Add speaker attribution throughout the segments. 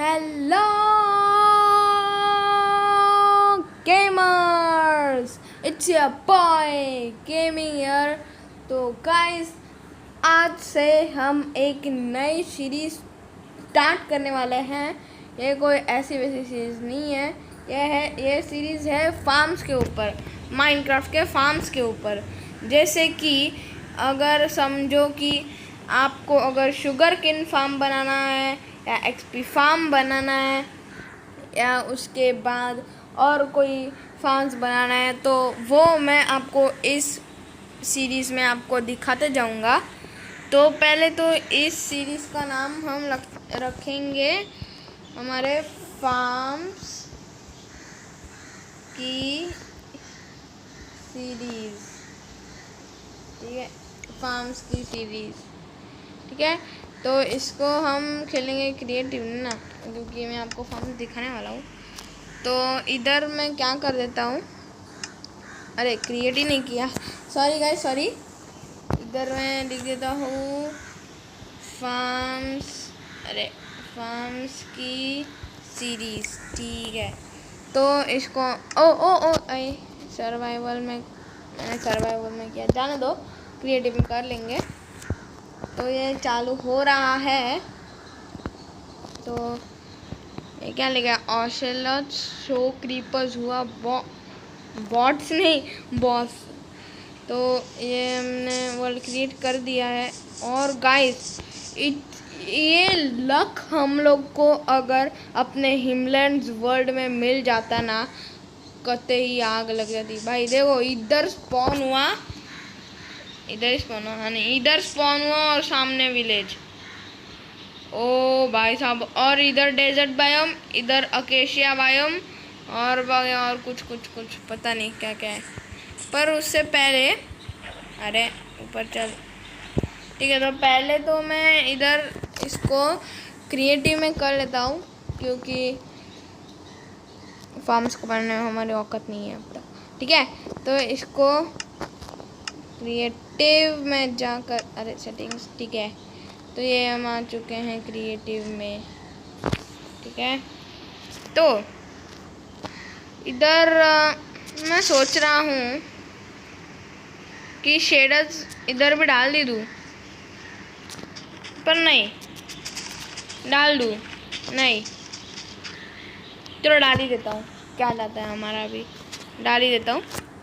Speaker 1: Hello gamers, it's your boy gaming here. तो guys, आज से हम एक नई सीरीज स्टार्ट करने वाले हैं। ये कोई ऐसी वैसी सीरीज़ नहीं है, ये सीरीज़ है फार्म्स के ऊपर, माइनक्राफ्ट के फार्म्स के ऊपर। जैसे कि अगर समझो कि आपको अगर शुगर केन फार्म बनाना है या एक्सपी फार्म बनाना है या उसके बाद और कोई फार्म्स बनाना है, तो वो मैं आपको इस सीरीज़ में आपको दिखाते जाऊंगा। तो पहले तो इस सीरीज़ का नाम हम रखेंगे हमारे फार्म्स की सीरीज़, ठीक है, फार्म्स की सीरीज़, ठीक है। तो इसको हम खेलेंगे क्रिएटिव ना, क्योंकि मैं आपको फार्म दिखाने वाला हूँ। तो इधर मैं क्या कर देता हूँ, अरे क्रिएट ही नहीं किया, सॉरी गाइस सॉरी। इधर मैं लिख देता हूँ फार्म्स, अरे फार्म्स की सीरीज़, ठीक है। तो इसको आई सर्वाइवल में, मैंने सर्वाइवल में किया, जाने दो, क्रिएटिव में कर लेंगे। तो ये चालू हो रहा है। तो ये क्या लिखा, ऑशेलट शो क्रीपर्स हुआ, बॉट्स नहीं बॉस। तो ये हमने वर्ल्ड क्रिएट कर दिया है। और गाइस, ये लक हम लोग को अगर अपने हिमलैंड्स वर्ल्ड में मिल जाता ना, कते ही आग लग जाती भाई। देखो इधर स्पॉन हुआ, इधर स्पॉन हुआ, नहीं इधर स्पॉन हुआ और सामने विलेज। ओ भाई साहब, और इधर डेजर्ट बायोम, इधर अकेशिया बायोम, और कुछ पता नहीं क्या क्या है। पर उससे पहले, अरे ऊपर चल, ठीक है। तो पहले तो मैं इधर इसको क्रिएटिव में कर लेता हूँ, क्योंकि फार्म्स को बनाने में हमारी औकात नहीं है अब तक, ठीक है। तो इसको क्रिएटिव में जाकर, अरे सेटिंग्स, ठीक है। तो ये हम आ चुके हैं क्रिएटिव में, ठीक है। तो इधर मैं सोच रहा हूँ कि शेडर्स इधर भी डाल दी दूँ, पर नहीं डाल दूँ, नहीं, चलो डाल ही देता हूँ, क्या जाता है हमारा, अभी डाल ही देता हूँ।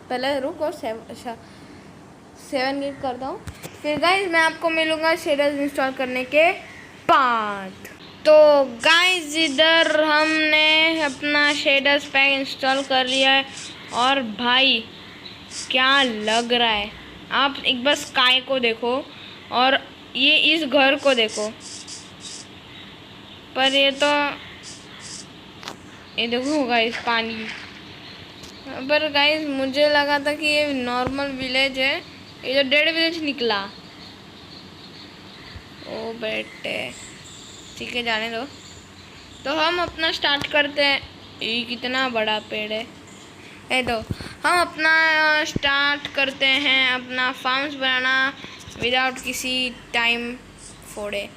Speaker 1: पहले रुको, 7 गिग करता हूँ, फिर गाइस मैं आपको मिलूँगा शेडर्स इंस्टॉल करने के बाद। तो गाइस, इधर हमने अपना शेडर्स पैक इंस्टॉल कर लिया है, और भाई क्या लग रहा है। आप एक बार स्काई को देखो और ये इस घर को देखो, पर ये तो, ये देखो गाइस पानी। पर गाइस मुझे लगा था कि ये नॉर्मल विलेज है, ये तो डेड विलेज निकला। ओ बेटे, ठीक है, जाने दो। तो हम अपना स्टार्ट करते हैं। ये कितना बड़ा पेड़ है। तो हम अपना स्टार्ट करते हैं अपना फार्म्स बनाना विदाउट किसी टाइम फोड़े।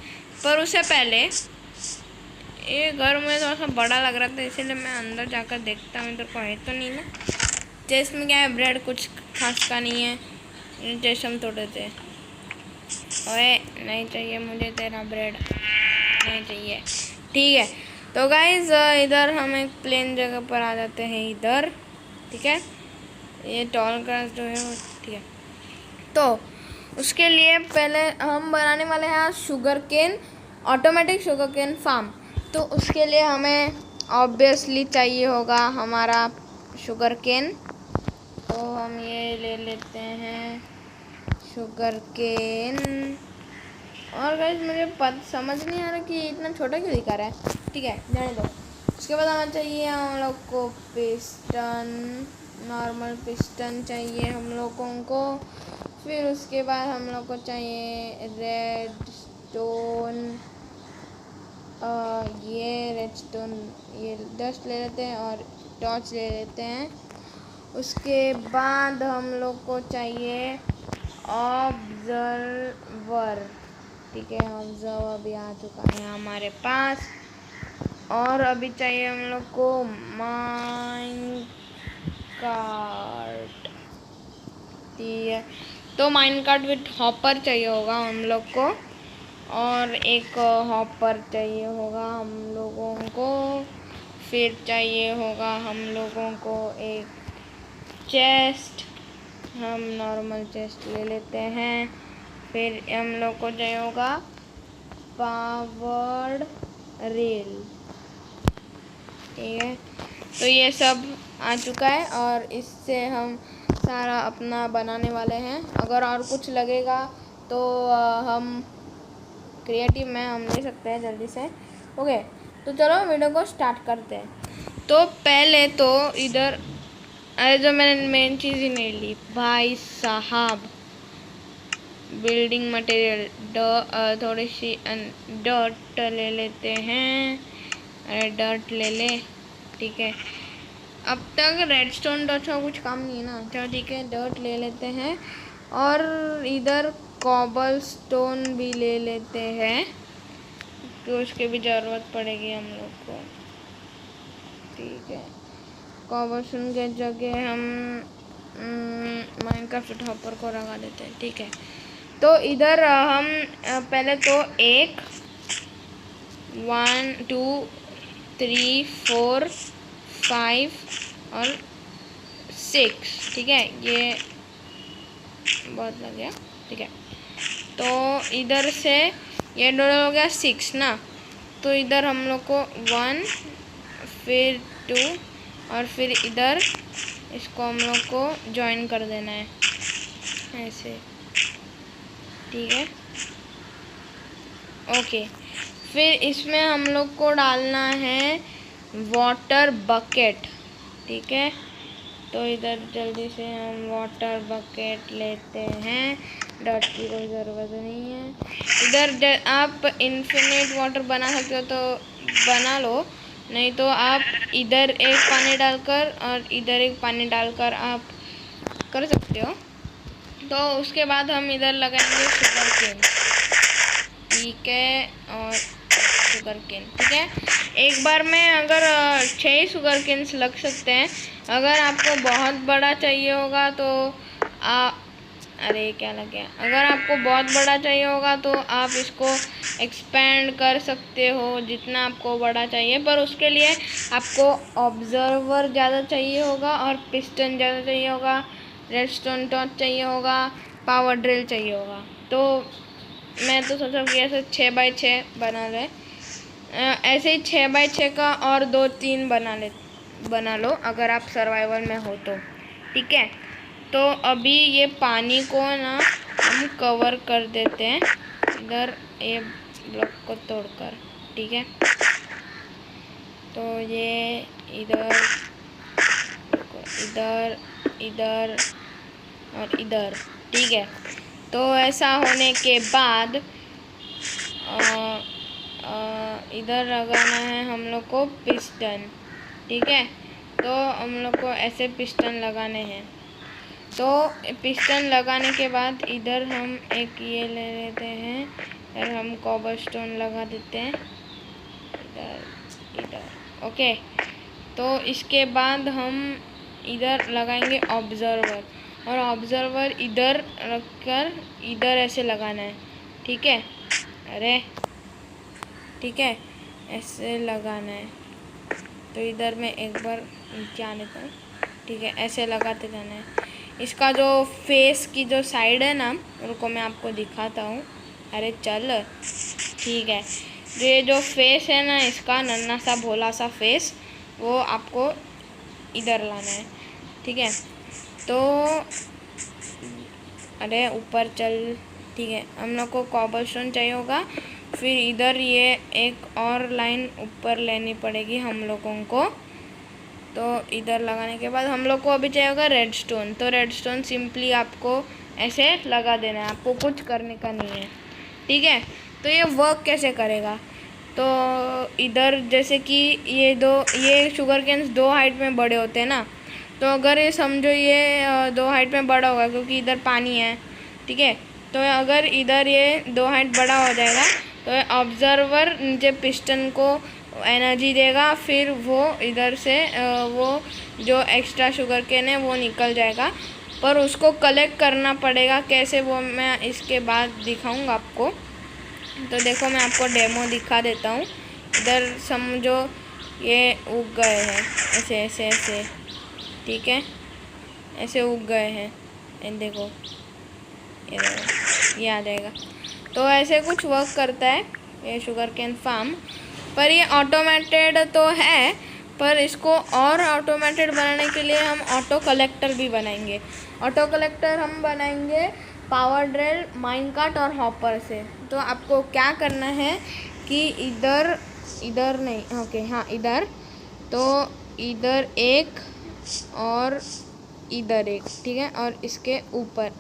Speaker 1: पर उससे पहले ये घर मुझे थोड़ा सा बड़ा लग रहा था, इसीलिए मैं अंदर जाकर देखता हूँ इधर को है तो नहीं ना। जैसे में क्या है, ब्रेड कुछ खास का नहीं है, जैसे हम तोड़े थे। ओए नहीं चाहिए मुझे तेरा ब्रेड, नहीं चाहिए, ठीक है। तो गाइज इधर हम एक प्लेन जगह पर आ जाते हैं इधर, ठीक है। ये टॉल ग्रास जो है वो, ठीक है। तो उसके लिए पहले हम बनाने वाले हैं sugar cane, automatic sugar cane farm. तो उसके लिए हमें ऑब्वियसली चाहिए होगा हमारा शुगर केन। तो हम ये ले लेते हैं शुगर केन। और गाइस मुझे समझ नहीं आ रहा कि इतना छोटा क्यों दिखा रहा है, ठीक है, जाने दो। उसके बाद हमें चाहिए हम लोग को पिस्टन, नॉर्मल पिस्टन चाहिए हम लोगों को। फिर उसके बाद हम लोग को चाहिए रेड स्टोन, ये रेड स्टोन, ये 10 ले लेते हैं, और टॉर्च ले लेते हैं। उसके बाद हम लोग को चाहिए ऑब्जर्वर, ठीक है, ऑब्जर्वर भी आ चुका है हमारे पास। और अभी चाहिए हम लोग को माइन कार्ट। ठीक है, तो माइन कार्ट विथ हॉपर चाहिए होगा हम लोग को, और एक हॉपर चाहिए होगा हम लोगों को। फिर चाहिए होगा हम लोगों को एक चेस्ट, हम नॉर्मल चेस्ट ले लेते हैं। फिर हम लोग को चाहिए होगा पावर्ड रेल। ठीक है, तो ये सब आ चुका है और इससे हम सारा अपना बनाने वाले हैं। अगर और कुछ लगेगा तो हम क्रिएटिव में हम ले सकते हैं जल्दी से। ओके, तो चलो वीडियो को स्टार्ट करते हैं। तो पहले तो इधर, अरे जो मैंने मेन चीज़ ही नहीं ली भाई साहब, बिल्डिंग मटेरियल थोड़ी सी डर्ट ले लेते हैं। अरे डर्ट ले ले, ठीक है। अब तक रेडस्टोन डर्ट का कुछ काम नहीं है ना, चलो ठीक है, डर्ट ले लेते हैं। और इधर कॉबल स्टोन भी ले लेते हैं, तो उसकी भी ज़रूरत पड़ेगी हम लोग को। ठीक है, कॉबल स्टोन के जगह हम माइनक्राफ्ट हॉपर को लगा देते हैं। ठीक है, तो इधर हम पहले तो 1 2 3 4 5 और 6, ठीक है, ये बहुत लग गया। ठीक है, तो इधर से ये टोटल हो गया 6 ना, तो इधर हम लोग को 1 फिर 2 और फिर इधर इसको हम लोग को ज्वाइन कर देना है ऐसे। ठीक है, ओके। फिर इसमें हम लोग को डालना है वाटर बकेट। ठीक है, तो इधर जल्दी से हम वाटर बकेट लेते हैं, डर्ट की कोई ज़रूरत नहीं है। इधर आप इन्फिनिट वाटर बना सकते हो तो बना लो, नहीं तो आप इधर एक पानी डालकर और इधर एक पानी डालकर आप कर सकते हो। तो उसके बाद हम इधर लगाएंगे शुगर केन। ठीक है, और शुगर केन। ठीक है, एक बार में अगर 6 शुगर केन्स लग सकते हैं। अगर आपको बहुत बड़ा चाहिए होगा तो अरे क्या लग गया, अगर आपको बहुत बड़ा चाहिए होगा तो आप इसको एक्सपेंड कर सकते हो जितना आपको बड़ा चाहिए, पर उसके लिए आपको ऑब्जर्वर ज़्यादा चाहिए होगा और पिस्टन ज़्यादा चाहिए होगा, रेडस्टोन टॉर्च चाहिए होगा, पावर ड्रिल चाहिए होगा। तो मैं तो सोचा कि ऐसे 6 बाई 6 बना ले, ऐसे ही 6 बाई 6 का और 2-3 बना लो अगर आप सर्वाइवल में हो तो। ठीक है, तो अभी ये पानी को ना हम कवर कर देते हैं इधर ये ब्लॉक को तोड़कर। ठीक है, तो ये इधर इधर इधर और इधर। ठीक है, तो ऐसा होने के बाद इधर लगाना है हम लोग को पिस्टन। ठीक है, तो हम लोग को ऐसे पिस्टन लगाने हैं। तो पिस्टन लगाने के बाद इधर हम एक ये ले लेते हैं, इधर हम कॉबलस्टोन लगा देते हैं इधर इधर। ओके, तो इसके बाद हम इधर लगाएंगे ऑब्जर्वर, और ऑब्जर्वर इधर रखकर इधर ऐसे लगाना है। ठीक है, अरे ठीक है, ऐसे लगाना है। तो इधर मैं एक बार नीचे आ लेता हूँ। ठीक है, ऐसे लगाते जाना है। इसका जो फेस की जो साइड है ना, उनको मैं आपको दिखाता हूँ। अरे चल, ठीक है, ये जो फेस है ना इसका नन्हा सा भोला सा फेस, वो आपको इधर लाना है। ठीक है, तो अरे ऊपर चल। ठीक है, हम लोग को कॉबलस्टोन चाहिए होगा, फिर इधर ये एक और लाइन ऊपर लेनी पड़ेगी हम लोगों को। तो इधर लगाने के बाद हम लोग को अभी चाहिए होगा रेडस्टोन। तो रेडस्टोन सिंपली आपको ऐसे लगा देना है, आपको कुछ करने का नहीं है। ठीक है, तो ये वर्क कैसे करेगा, तो इधर जैसे कि ये शुगर केन्स 2 हाइट में बड़े होते हैं ना, तो अगर ये समझो ये 2 हाइट में बड़ा होगा क्योंकि इधर पानी है। ठीक है, तो अगर इधर ये 2 हाइट बड़ा हो जाएगा तो ऑब्जर्वर नीचे पिस्टन को एनर्जी देगा, फिर वो इधर से वो जो एक्स्ट्रा शुगर केन है वो निकल जाएगा, पर उसको कलेक्ट करना पड़ेगा। कैसे वो मैं इसके बाद दिखाऊंगा आपको। तो देखो मैं आपको डेमो दिखा देता हूँ। इधर समझो ये उग गए हैं ऐसे ऐसे ऐसे, ठीक है, ऐसे उग गए हैं। ये देखो ये आ जाएगा। तो ऐसे कुछ वर्क करता है ये शुगर केन फार्म। पर ये ऑटोमेटेड तो है, पर इसको और ऑटोमेटेड बनाने के लिए हम ऑटो कलेक्टर भी बनाएंगे। ऑटो कलेक्टर हम बनाएंगे पावर ड्रिल, माइनकार्ट और हॉपर से। तो आपको क्या करना है कि इधर नहीं, ओके हाँ इधर, तो इधर एक और इधर एक, ठीक है, और इसके ऊपर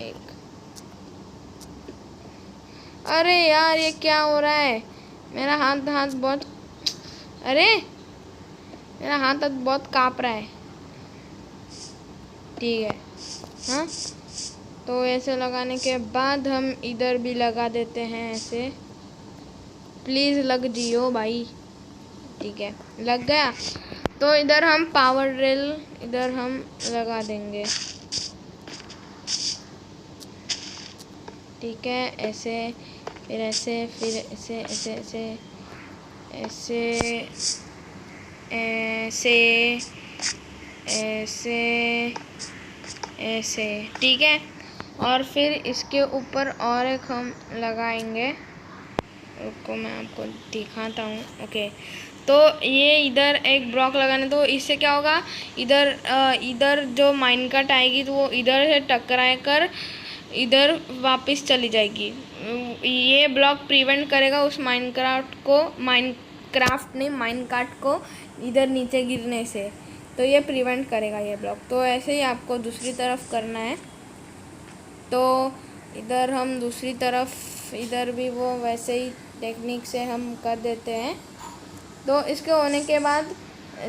Speaker 1: एक। अरे यार ये क्या हो रहा है, मेरा हाथ बहुत, अरे मेरा हाथ बहुत काँप रहा है। ठीक है, हाँ तो ऐसे लगाने के बाद हम इधर भी लगा देते हैं ऐसे। प्लीज़ लग जियो भाई। ठीक है, लग गया। तो इधर हम पावर ड्रिल इधर हम लगा देंगे, ठीक है, ऐसे, फिर ऐसे, फिर ऐसे ऐसे ऐसे ऐसे ऐसे ऐसे ऐसे, ठीक है। और फिर इसके ऊपर और एक हम लगाएंगे, रुको मैं आपको दिखाता हूँ। ओके, तो ये इधर एक ब्लॉक लगाने, तो इससे क्या होगा, इधर जो माइनकार्ट आएगी तो वो इधर से टकरा कर इधर वापस चली जाएगी। ये ब्लॉक प्रिवेंट करेगा उस माइनकार्ट को इधर नीचे गिरने से। तो ये प्रिवेंट करेगा ये ब्लॉक। तो ऐसे ही आपको दूसरी तरफ करना है। तो इधर हम दूसरी तरफ, इधर भी वो वैसे ही टेक्निक से हम कर देते हैं। तो इसके होने के बाद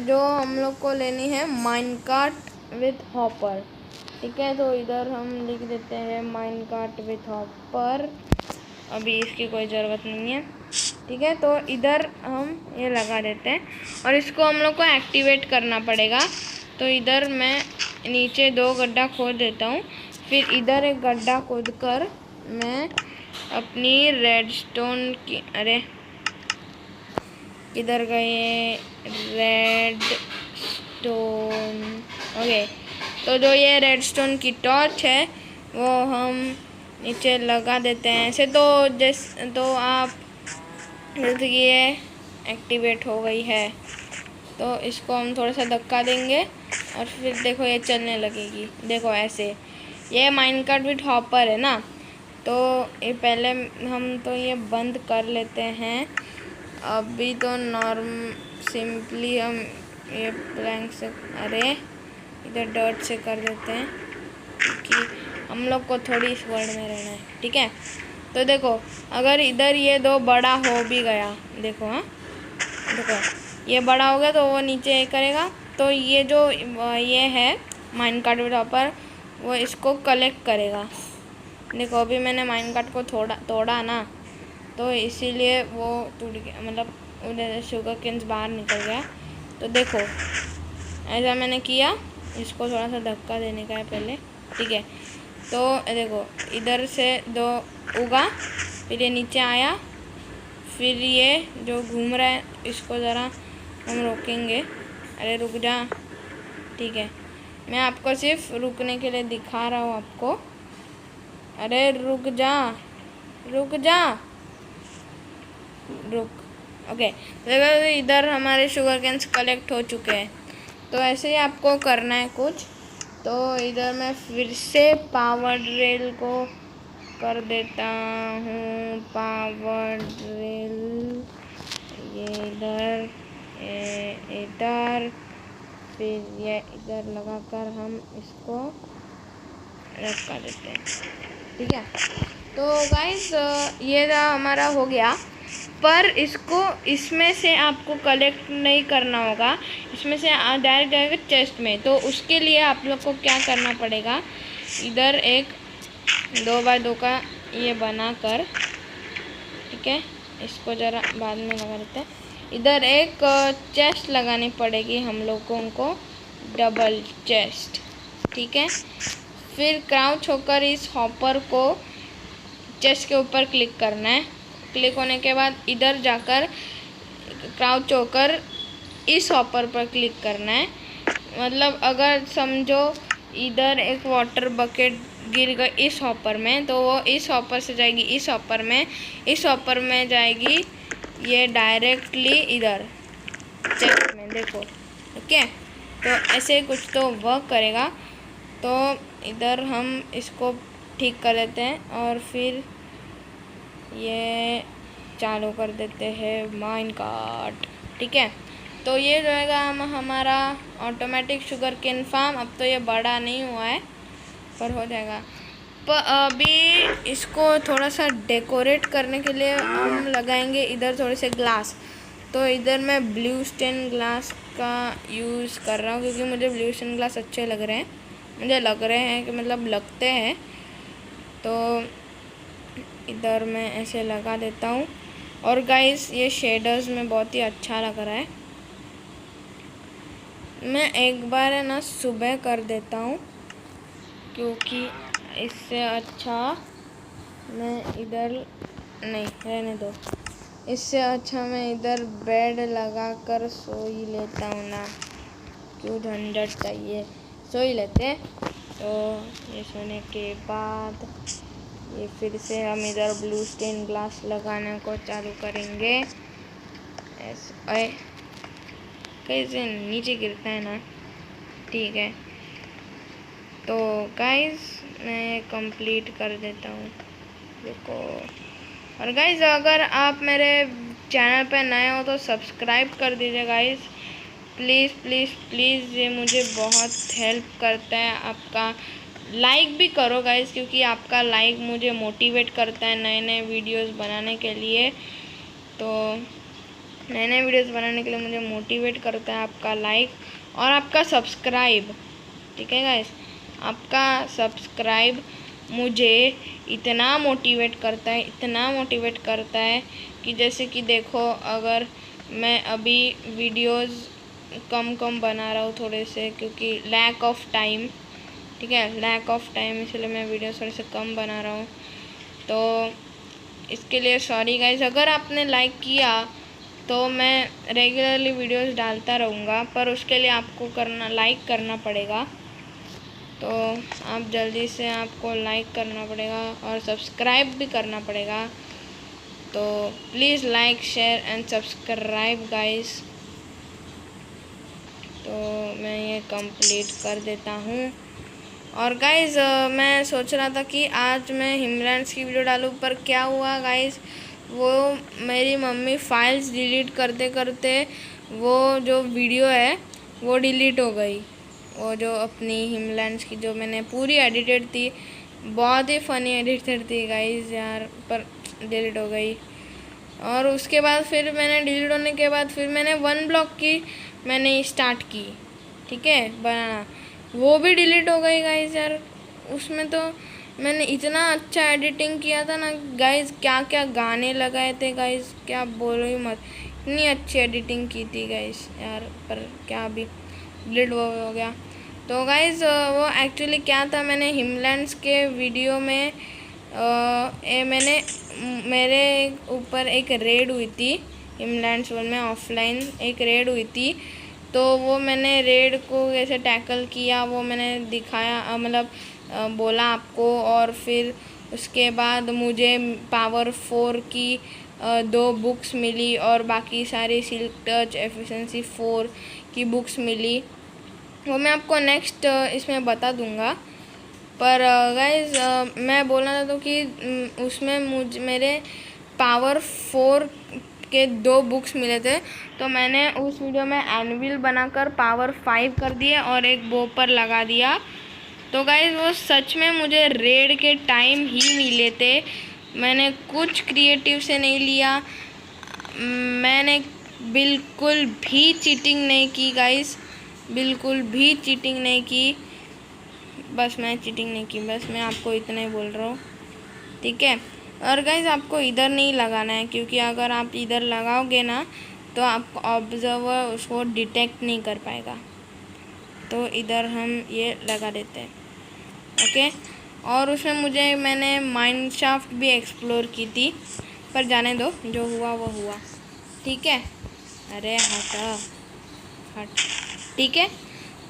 Speaker 1: जो हम लोग को लेनी है माइनकार्ट विथ हॉपर, ठीक है। तो इधर हम लिख देते हैं माइनकार्ट विथ हॉपर, अभी इसकी कोई ज़रूरत नहीं है, ठीक है। तो इधर हम ये लगा देते हैं और इसको हम लोग को एक्टिवेट करना पड़ेगा। तो इधर मैं नीचे 2 गड्ढा खोद देता हूँ, फिर इधर एक गड्ढा खोद कर मैं अपनी रेडस्टोन की, अरे किधर गए रेडस्टोन, ओके। तो जो ये रेडस्टोन की टॉर्च है वो हम नीचे लगा देते हैं ऐसे। तो आप जैसे कि ये एक्टिवेट हो गई है, तो इसको हम थोड़ा सा धक्का देंगे और फिर देखो ये चलने लगेगी। देखो ऐसे, ये माइनकार्ट विथ हॉपर है ना। तो ये पहले हम तो ये बंद कर लेते हैं। अभी तो सिंपली हम ये प्लैंक से, अरे इधर डॉट से कर देते हैं क्योंकि हम लोग को थोड़ी इस वर्ल्ड में रहना है, ठीक है। तो देखो अगर इधर ये 2 बड़ा हो भी गया, देखो, हाँ देखो ये बड़ा हो गया तो वो नीचे ये करेगा। तो ये जो ये है माइनकार्ट विथ हॉपर, वो इसको कलेक्ट करेगा। देखो अभी मैंने माइनकार्ट को तोड़ा ना, तो इसीलिए वो टूट गया, मतलब उधर शुगर केन्स बाहर निकल गया। तो देखो ऐसा मैंने किया, इसको थोड़ा सा धक्का देने का है पहले, ठीक है। तो देखो इधर से 2 उगा, फिर ये नीचे आया, फिर ये जो घूम रहा है इसको ज़रा हम रोकेंगे। अरे रुक जा, ठीक है, मैं आपको सिर्फ रुकने के लिए दिखा रहा हूँ आपको। अरे रुक जा, रुक जा, रुक, ओके। तो इधर हमारे शुगर केन्स कलेक्ट हो चुके हैं। तो ऐसे ही आपको करना है कुछ। तो इधर मैं फिर से पावर ड्रिल को कर देता हूँ, पावर ड्रिल, ये इधर, इधर, फिर ये इधर लगाकर हम इसको रख कर देते हैं, ठीक है। तो गाइस ये हमारा हो गया, पर इसको इसमें से आपको कलेक्ट नहीं करना होगा, इसमें से डायरेक्ट जाएगा चेस्ट में। तो उसके लिए आप लोग को क्या करना पड़ेगा, इधर एक 2x2 का ये बनाकर, ठीक है, इसको ज़रा बाद में लगा देते हैं। इधर एक चेस्ट लगानी पड़ेगी हम लोग को, उनको डबल चेस्ट, ठीक है। फिर क्राउच होकर इस हॉपर को चेस्ट के ऊपर क्लिक करना है। क्लिक होने के बाद इधर जाकर क्राउच होकर इस हॉपर पर क्लिक करना है। मतलब अगर समझो इधर एक वाटर बकेट गिर गई इस हॉपर में, तो वो इस हॉपर से जाएगी इस हॉपर में, इस हॉपर में जाएगी ये डायरेक्टली इधर चेस्ट में, देखो, ठीक है। तो ऐसे कुछ तो वर्क करेगा। तो इधर हम इसको ठीक कर देते हैं और फिर ये चालू कर देते हैं माइनकार्ट, ठीक है। तो ये जो है हमारा ऑटोमेटिक शुगर केन फार्म। अब तो ये बड़ा नहीं हुआ है पर हो जाएगा। पर अभी इसको थोड़ा सा डेकोरेट करने के लिए हम लगाएंगे इधर थोड़े से ग्लास। तो इधर मैं ब्लू स्टेन ग्लास का यूज़ कर रहा हूँ क्योंकि मुझे ब्लू स्टेन ग्लास अच्छे लग रहे हैं, मुझे लग रहे हैं कि मतलब लगते हैं। तो इधर मैं ऐसे लगा देता हूँ। और गाइस ये शेडर्स में बहुत ही अच्छा लग रहा है। मैं एक बार है ना सुबह कर देता हूँ क्योंकि इससे अच्छा मैं इधर नहीं रहने दो, इससे अच्छा मैं इधर बेड लगा कर सो ही लेता हूँ ना, क्यों झंझट चाहिए, सो ही लेते हैं। तो ये सोने के बाद ये फिर से हम इधर ब्लू स्टेन ग्लास लगाने को चालू करेंगे। ऐसे कैसे नीचे गिरता है ना, ठीक है। तो गाइस मैं कंप्लीट कर देता हूँ, देखो। और गाइस अगर आप मेरे चैनल पे नए हो तो सब्सक्राइब कर दीजिए गाइस, प्लीज़ प्लीज़ प्लीज़, ये मुझे बहुत हेल्प करता है। आपका लाइक भी करो गाइस, क्योंकि आपका लाइक मुझे मोटिवेट करता है नए नए वीडियोस बनाने के लिए। तो नए नए वीडियोस बनाने के लिए मुझे मोटिवेट करता है आपका लाइक और आपका सब्सक्राइब, ठीक है गाइस। आपका सब्सक्राइब मुझे इतना मोटिवेट करता है, इतना मोटिवेट करता है कि जैसे कि देखो, अगर मैं अभी वीडियोस कम बना रहा हूँ थोड़े से, क्योंकि लैक ऑफ टाइम, ठीक है, लैक ऑफ टाइम, इसलिए मैं वीडियोस थोड़े से कम बना रहा हूँ। तो इसके लिए सॉरी गाइस। अगर आपने लाइक किया तो मैं रेगुलरली वीडियोस डालता रहूँगा, पर उसके लिए आपको लाइक करना पड़ेगा। तो आप जल्दी से आपको लाइक करना पड़ेगा और सब्सक्राइब भी करना पड़ेगा। तो please like share and subscribe guys. तो मैं ये कंप्लीट कर देता हूँ। और गाइस मैं सोच रहा था कि आज मैं हिमलैंड्स की वीडियो डालूँ, पर क्या हुआ गाइस, वो मेरी मम्मी फाइल्स डिलीट करते करते वो जो वीडियो है वो डिलीट हो गई। वो जो अपनी हिमलैंड्स की जो मैंने पूरी एडिटेड थी, बहुत ही फ़नी एडिटेड थी गाइस यार, पर डिलीट हो गई। और उसके बाद फिर मैंने डिलीट होने के बाद फिर मैंने 1 ब्लॉक की मैंने स्टार्ट की, ठीक है, बनाना, वो भी डिलीट हो गई गाइस यार। उसमें तो मैंने इतना अच्छा एडिटिंग किया था ना गाइस, क्या क्या गाने लगाए थे गाइस, क्या बोलो ही मत, इतनी अच्छी एडिटिंग की थी गाइस यार, पर क्या अभी डिलीट हो गया। तो गाइस वो एक्चुअली क्या था, मैंने हिमलैंड्स के वीडियो में मैंने मेरे ऊपर एक रेड हुई थी हिमलैंड्स में, ऑफलाइन एक रेड हुई थी। तो वो मैंने रेड को कैसे टैकल किया वो मैंने दिखाया, मतलब बोला आपको। और फिर उसके बाद मुझे पावर 4 की 2 बुक्स मिली और बाकी सारी सिल्क टच एफिशिएंसी 4 की बुक्स मिली, वो मैं आपको नेक्स्ट इसमें बता दूंगा। पर गाइस मैं बोलना चाहता हूँ कि उसमें मेरे पावर 4 के 2 बुक्स मिले थे, तो मैंने उस वीडियो में एनविल बनाकर पावर 5 कर दिए और एक बो पर लगा दिया। तो गाइस वो सच में मुझे रेड के टाइम ही मिले थे, मैंने कुछ क्रिएटिव से नहीं लिया, मैंने बिल्कुल भी चीटिंग नहीं की गाइस, बिल्कुल भी चीटिंग नहीं की, बस मैं चीटिंग नहीं की, बस मैं आपको इतना ही बोल रहा हूँ, ठीक है। और गाइज आपको इधर नहीं लगाना है, क्योंकि अगर आप इधर लगाओगे ना तो आपको ऑब्जर्वर उसको डिटेक्ट नहीं कर पाएगा। तो इधर हम ये लगा देते हैं। ओके, और उसमें मैंने माइनक्राफ्ट भी एक्सप्लोर की थी, पर जाने दो, जो हुआ वो हुआ। ठीक है, अरे हट, ठीक है।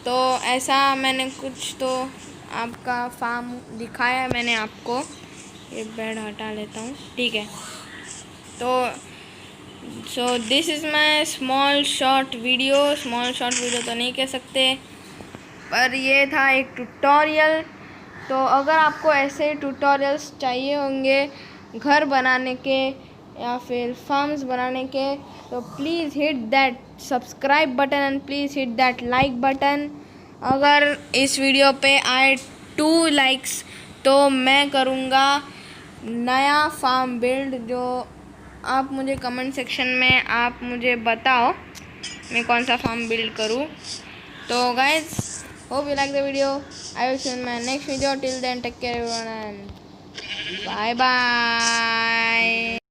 Speaker 1: तो ऐसा मैंने कुछ तो आपका फार्म दिखाया है मैंने आपको। ये बेड हटा लेता हूँ, ठीक है। तो so this is my small short video तो नहीं कह सकते, पर ये था एक ट्यूटोरियल। तो अगर आपको ऐसे ट्यूटोरियल्स चाहिए होंगे घर बनाने के या फिर फार्म्स बनाने के, तो please hit that subscribe button and please hit that like button. अगर इस वीडियो पे आए 2 लाइक्स तो मैं करूँगा नया फार्म बिल्ड, जो आप मुझे कमेंट सेक्शन में आप मुझे बताओ मैं कौन सा फार्म बिल्ड करूँ। तो guys, hope you like the video. I will see you in my next video. Till then, take care everyone and bye bye.